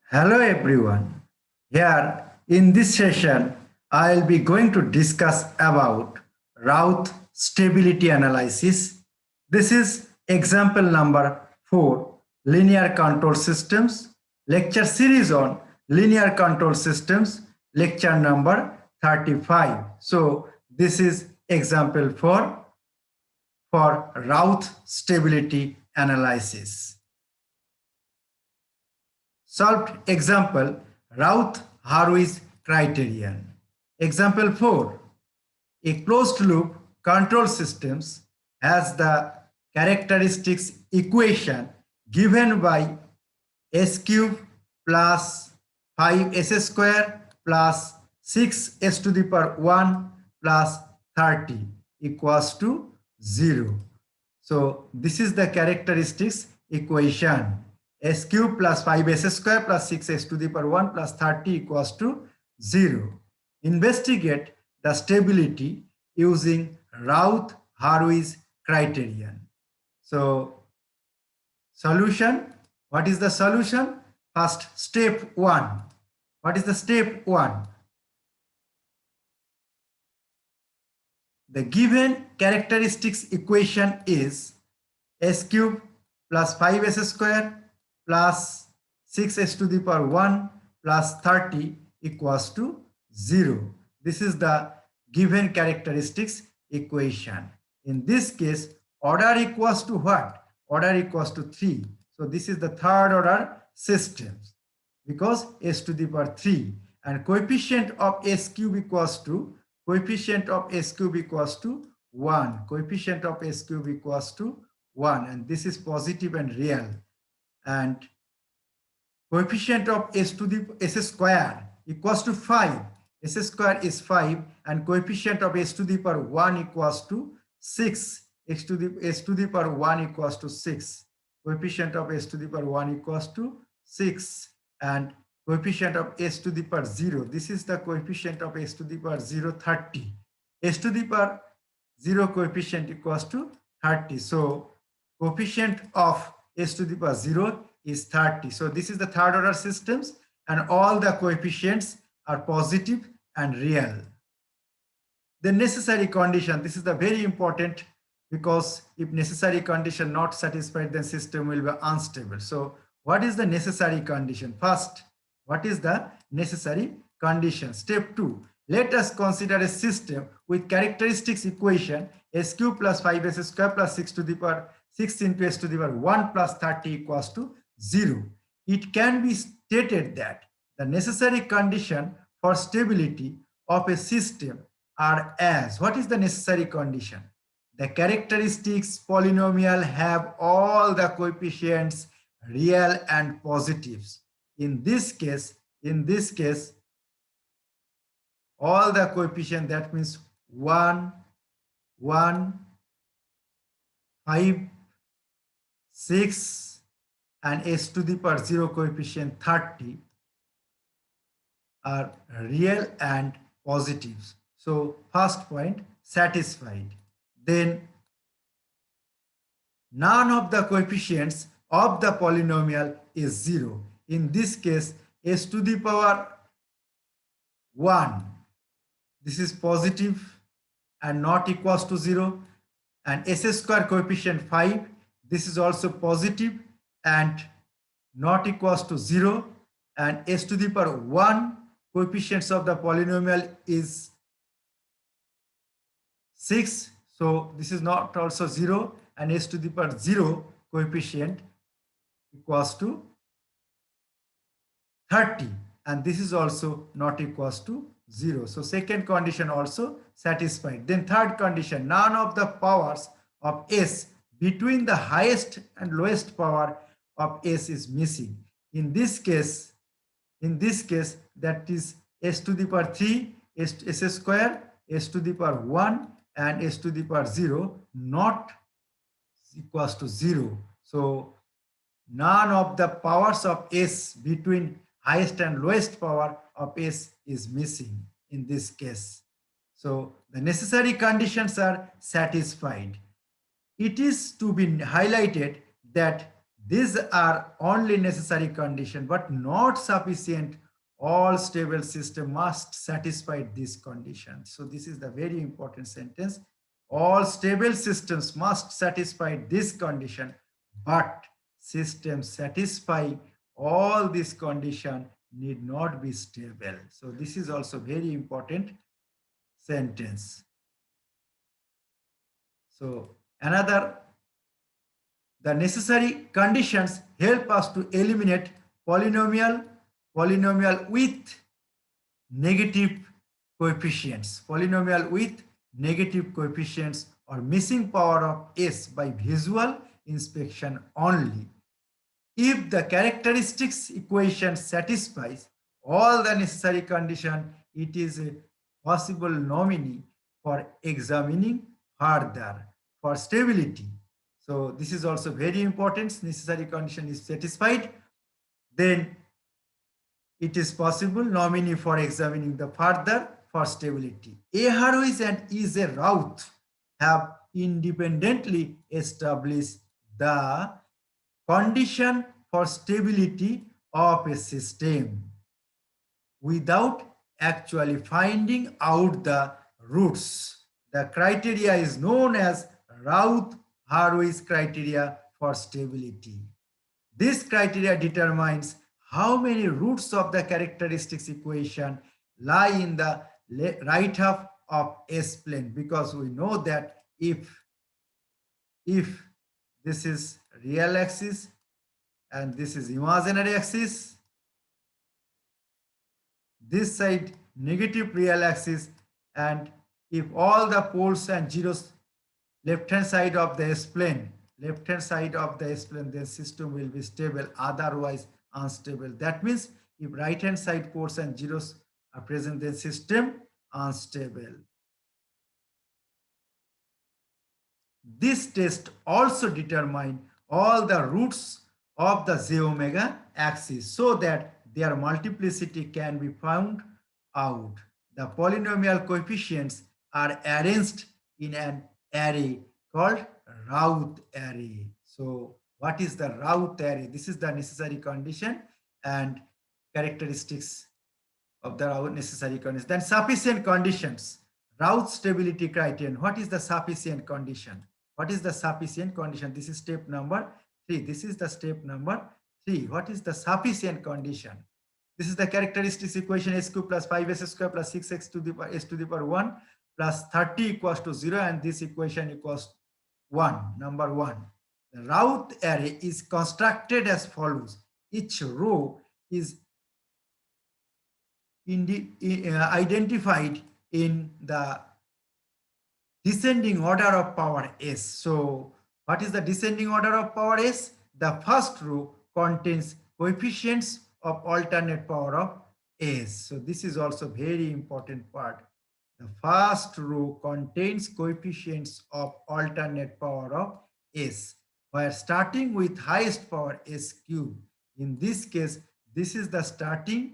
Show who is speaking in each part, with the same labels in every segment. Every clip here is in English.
Speaker 1: Hello everyone. Here in this session, I'll be going to discuss about Routh stability analysis. This is example number 4, linear control systems, lecture series on linear control systems, lecture number 35. So this is example for Routh stability analysis. Solved example, Routh-Hurwitz criterion. Example 4. A closed loop control systems has the characteristics equation given by s cube plus 5s square plus 6s to the power 1 plus 30 equals to 0. So this is the characteristics equation. S cube plus 5s square plus 6s to the power 1 plus 30 equals to 0. Investigate the stability using Routh-Hurwitz criterion. So solution, what is the solution? First, step 1. What is the step 1? The given characteristics equation is s cube plus 5s square plus 6s to the power 1 plus 30 equals to 0. This is the given characteristics equation. In this case, order equals to what? Order equals to 3. So this is the third order system because s to the power 3 and coefficient of s cube equals to 1. Coefficient of s cube equals to 1 and this is positive and real. And coefficient of s to the s square equals to 5. S square is 5 and coefficient of s to the power 1 equals to 6. S to the power 1 equals to 6. Coefficient of s to the power 1 equals to 6 and coefficient of s to the power 0. This is the coefficient of s to the power 0, 30. S to the power 0 coefficient equals to 30. So coefficient of s to the power 0 is 30. So this is the third order systems and all the coefficients are positive and real. The necessary condition, this is the very important because if necessary condition not satisfied, then system will be unstable. So what is the necessary condition? First, what is the necessary condition? Step 2, let us consider a system with characteristics equation s cube plus 5s square plus 6 to the power 6 into s to the power 1 plus 30 equals to 0. It can be stated that the necessary condition for stability of a system are as. What is the necessary condition? The characteristics polynomial have all the coefficients real and positives. In this case, all the coefficient, that means 1, 1, 5, 6, and s to the power 0 coefficient 30 are real and positives. So first point satisfied. Then none of the coefficients of the polynomial is 0. In this case, s to the power 1, this is positive and not equals to 0, and s square coefficient 5, this is also positive and not equals to 0, and s to the power 1 coefficients of the polynomial is 6, so this is not also 0, and s to the power 0 coefficient equals to 30, and this is also not equals to 0. So second condition also satisfied. Then third condition, none of the powers of s between the highest and lowest power of s is missing. In this case, that is s to the power 3, s square, s to the power 1, and s to the power 0 not equals to 0. So none of the powers of s between highest and lowest power of s is missing in this case. So the necessary conditions are satisfied. It is to be highlighted that These are only necessary condition, but not sufficient. All stable system must satisfy this condition. So this is the very important sentence. All stable systems must satisfy this condition, but systems satisfy all this condition need not be stable. So this is also very important sentence. So another, the necessary conditions help us to eliminate polynomial with negative coefficients or missing power of s by visual inspection only. If the characteristics equation satisfies all the necessary condition, it is a possible nominee for examining further for stability. So this is also very important. Necessary condition is satisfied, then it is possible nominee for examining the further for stability. A-Hurwitz and E.J. Routh have independently established the condition for stability of a system without actually finding out the roots. The criteria is known as Routh-Hurwitz criteria for stability. This criteria determines how many roots of the characteristics equation lie in the right half of S-plane, because we know that if this is real axis and this is imaginary axis, this side negative real axis, and if all the poles and zeros left hand side of the S-plane, then system will be stable, otherwise unstable. That means if right hand side poles and zeros are present, then system unstable. This test also determine all the roots of the j omega axis so that their multiplicity can be found out. The polynomial coefficients are arranged in an array called Routh array. So what is the Routh array? This is the necessary condition and characteristics of the necessary conditions. Then sufficient conditions. Routh stability criterion. What is the sufficient condition? What is the sufficient condition? This is step number 3. This is the step number 3. What is the sufficient condition? This is the characteristics equation s cube plus 5s square plus 6x to the power s to the power 1 plus 30 equals to 0, and this equation equals 1, number 1. The Routh array is constructed as follows. Each row is identified in the descending order of power s. So what is the descending order of power s? The first row contains coefficients of alternate power of s. So this is also very important part. The first row contains coefficients of alternate power of s, where starting with highest power s cube. In this case, this is the starting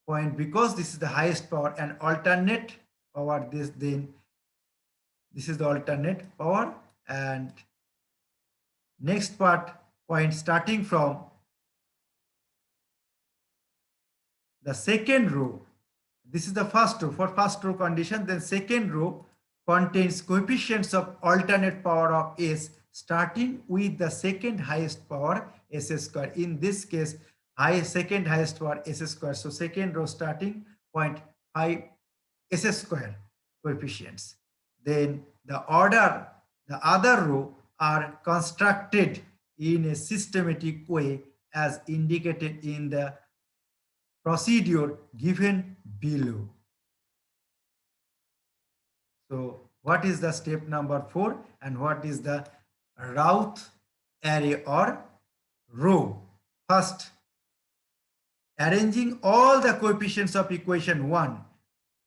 Speaker 1: point because this is the highest power, and alternate power, then this is the alternate power, and next part point starting from the second row. This is the first row for first row condition. Then second row contains coefficients of alternate power of s starting with the second highest power s square. In this case, second highest power s square. So second row starting point 5 s square coefficients. Then the other row are constructed in a systematic way as indicated in the procedure given below. So what is the step number 4 and what is the Routh array or row? First, arranging all the coefficients of equation 1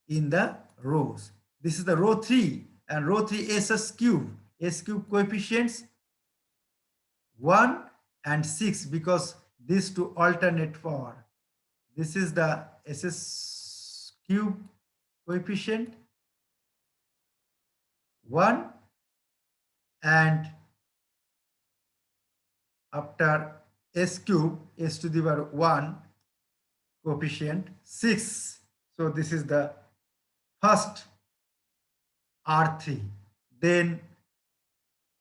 Speaker 1: in the rows. This is the row 3, and row 3 s cube coefficients 1 and 6 because these two alternate power. This is the s cube coefficient 1 and after s cube, s to the power 1, coefficient 6. So this is the first R3. Then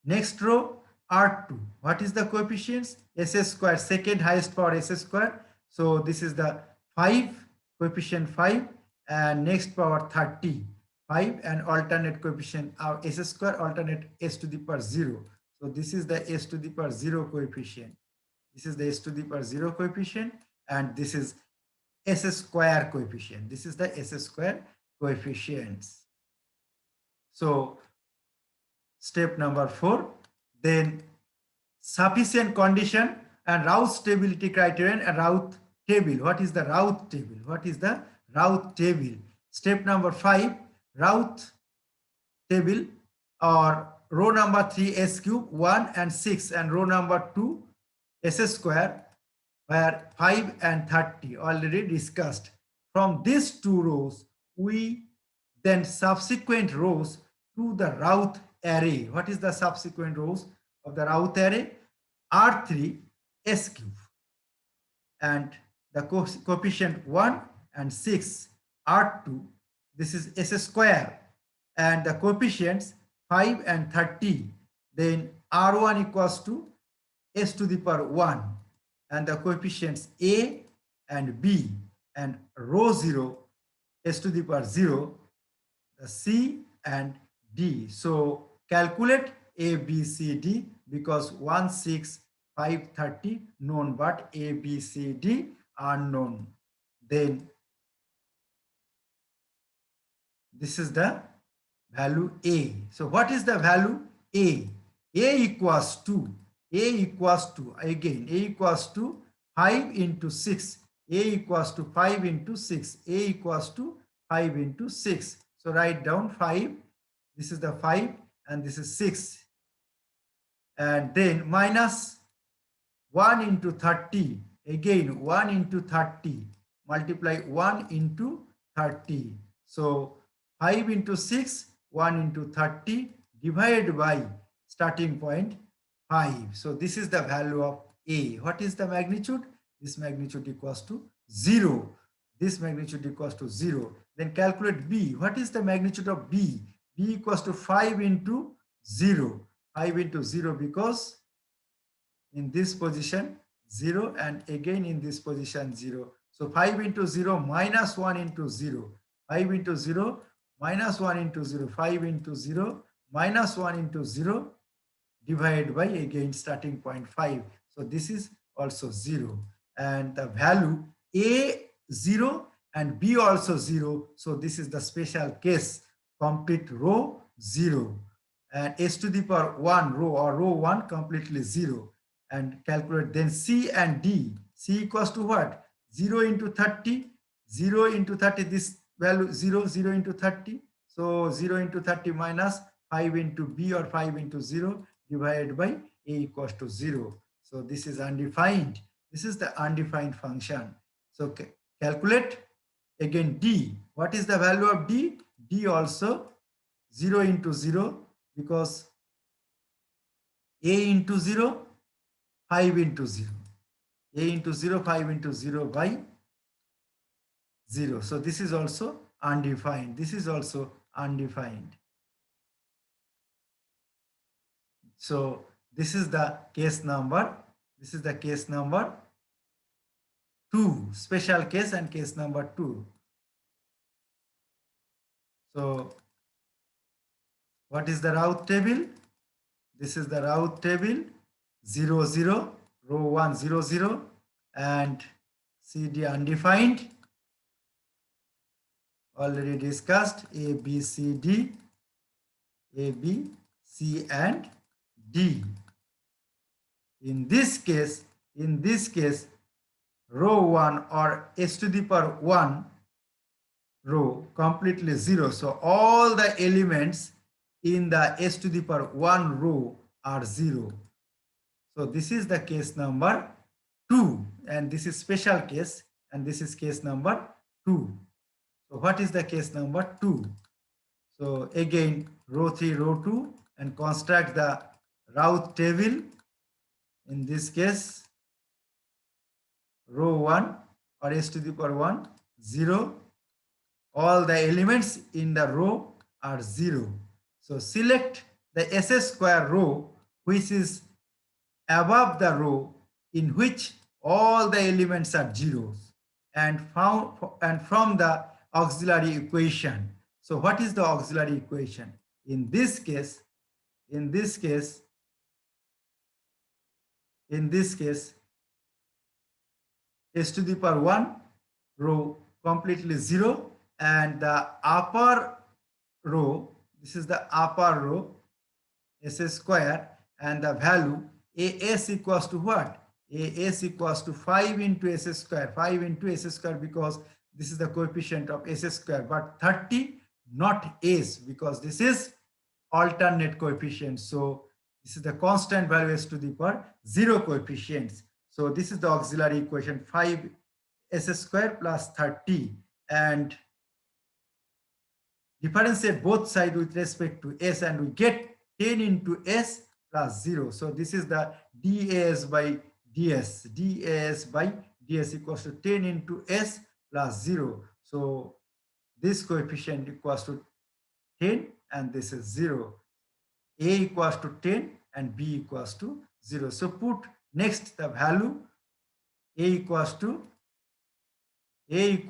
Speaker 1: next row R2. What is the coefficients? S square, second highest power s square. So this is the 5, coefficient 5, and next power 30. 5 and alternate coefficient of s square, alternate s to the power 0. So this is the s to the power 0 coefficient. This is the s to the power 0 coefficient, and this is s square coefficient. This is the s square coefficients. So step number 4, then sufficient condition and Routh stability criterion and Routh table. What is the Routh table? What is the Routh table? Step number 5, Routh table, or row number 3 s cube 1 and 6, and row number 2 s square, where 5 and 30 already discussed. From these two rows, we then subsequent rows to the Routh array. What is the subsequent rows of the Routh array? R3 s cube, and the coefficient 1 and 6 R2, this is s square, and the coefficients 5 and 30, then R1 equals to s to the power 1, and the coefficients a and b, and row 0 s to the power 0, the c and d. So calculate a, b, c, d, because 1, 6, 5, 30 known, but a, b, c, d are known. Then this is the value a. So what is the value a? A equals to, again, a equals to 5 into 6. A equals to 5 into 6. A equals to 5 into 6. So write down 5. This is the 5 and this is 6. And then minus 1 into 30. Again 1 into 30. Multiply 1 into 30. So 5 into 6, 1 into 30, divided by starting point 5. So this is the value of A. What is the magnitude? This magnitude equals to 0. This magnitude equals to 0. Then calculate B. What is the magnitude of B? B equals to 5 into 0. 5 into 0, because in this position 0, and again in this position 0. So 5 into 0 minus 1 into 0. 5 into 0 minus 1 into 0. 5 into 0 minus 1 into 0, divided by again starting point 5. So this is also 0. And the value A 0 and B also 0. So this is the special case, complete row 0. And s to the power 1 row, or row 1 completely 0. And calculate then C and D. C equals to what? 0 into 30. 0 into 30, this value 0, 0 into 30. So 0 into 30 minus 5 into B, or 5 into 0, divided by A equals to 0. So this is undefined. This is the undefined function. So calculate again D. What is the value of D? D also 0 into 0, because A into 0, 5 into 0. A into 0, 5 into 0 by 0. So this is also undefined. This is also undefined. So this is the case number. This is the case number 2, special case, and case number 2. So what is the Routh table? This is the Routh table. 0, 0, row 1, 0, 0, and CD undefined. Already discussed A, B, C, D, A, B, C, and D. In this case, row 1, or s to the power 1 row completely 0. So all the elements in the s to the power 1 row are 0. So this is the case number 2, and this is special case, and this is case number 2. So what is the case number 2? So again row 3, row 2, and construct the Routh table. In this case, row 1 or s to the power 1, 0. All the elements in the row are 0. So select the SS square row which is above the row in which all the elements are zeros, and from the auxiliary equation. So what is the auxiliary equation? In this case, s to the power 1 row completely 0, and the upper row, this is the upper row, s square, and the value as equals to what? As equals to 5 into s square, 5 into s square, because this is the coefficient of s square, but 30 not s, because this is alternate coefficient. So this is the constant value s to the power 0 coefficients. So this is the auxiliary equation, 5 s square plus 30, and differentiate both sides with respect to s, and we get 10 into s plus 0. So this is the das by ds. Das by ds equals to 10 into s plus 0. So this coefficient equals to 10 and this is 0. A equals to 10 and b equals to 0. So put next the value a equals to 10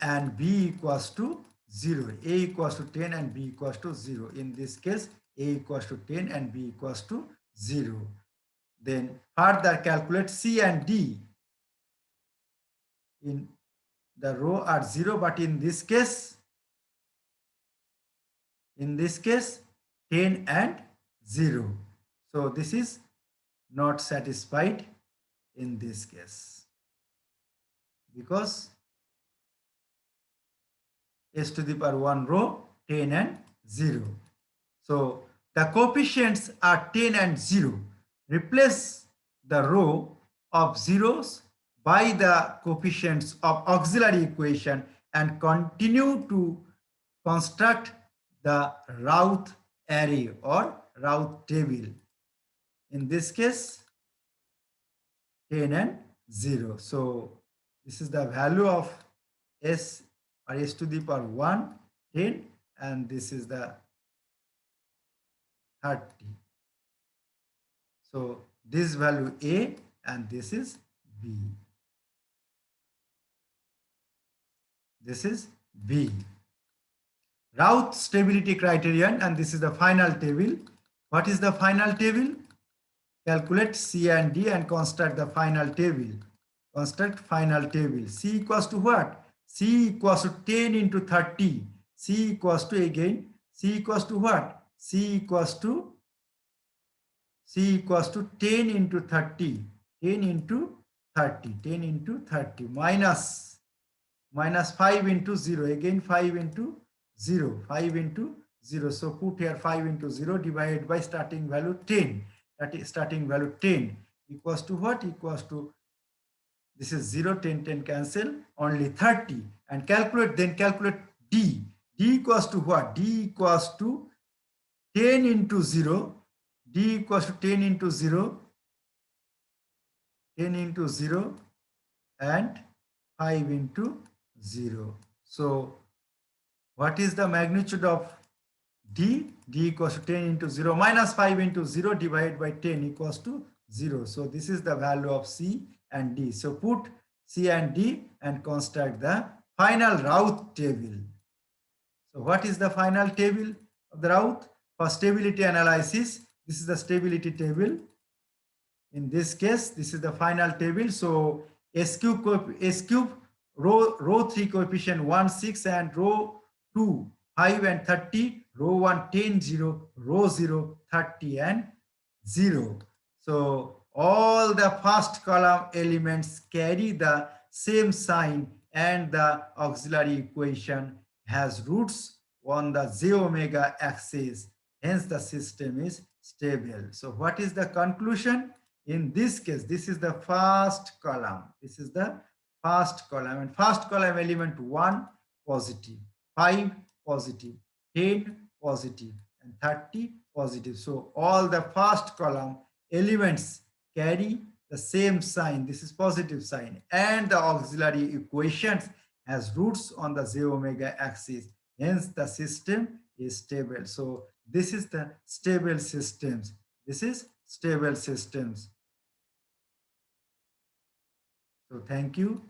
Speaker 1: and b equals to 0. A equals to 10 and b equals to 0. In this case, a equals to 10 and b equals to 0. Then further calculate c and d. In the row are 0, but in this case 10 and 0. So this is not satisfied in this case, because s to the power 1 row 10 and 0. So the coefficients are 10 and 0. Replace the row of zeros by the coefficients of auxiliary equation and continue to construct the Routh array or Routh table. In this case, 10 and 0. So this is the value of s or s to the power 1, 10, and this is the 30. So this value A and this is B. This is B. Routh stability criterion, and this is the final table. What is the final table? Calculate C and D and construct the final table. Construct final table. C equals to what? C equals to 10 into 30. C equals to, again, C equals to what? C equals to 10 into 30. 10 into 30 minus 5 into 0. Again 5 into 0. 5 into 0. So put here 5 into 0 divided by starting value 10. That is starting value 10 equals to what? Equals to, this is 0, 10, 10 cancel, only 30. And calculate, then calculate D. D equals to what? D equals to 10 into 0. D equals to 10 into 0. 10 into 0 and 5 into 0. So what is the magnitude of D? D equals to 10 into 0 minus 5 into 0 divided by 10 equals to 0. So this is the value of C and D. So put C and D and construct the final Routh table. So what is the final table of the Routh? For stability analysis, this is the stability table. In this case, this is the final table. So S cube row 3 coefficient 1, 6, and row 2, 5 and 30, row 1, 10, 0, row 0, 30 and 0. So all the first column elements carry the same sign, and the auxiliary equation has roots on the j omega axis. Hence the system is stable. So what is the conclusion? In this case, this is the first column. This is the first column, and first column element 1 positive, 5 positive, 10 positive, and 30 positive. So all the first column elements carry the same sign. This is positive sign. And the auxiliary equations has roots on the j omega axis. Hence, the system is stable. So this is the stable systems. This is stable systems. So thank you.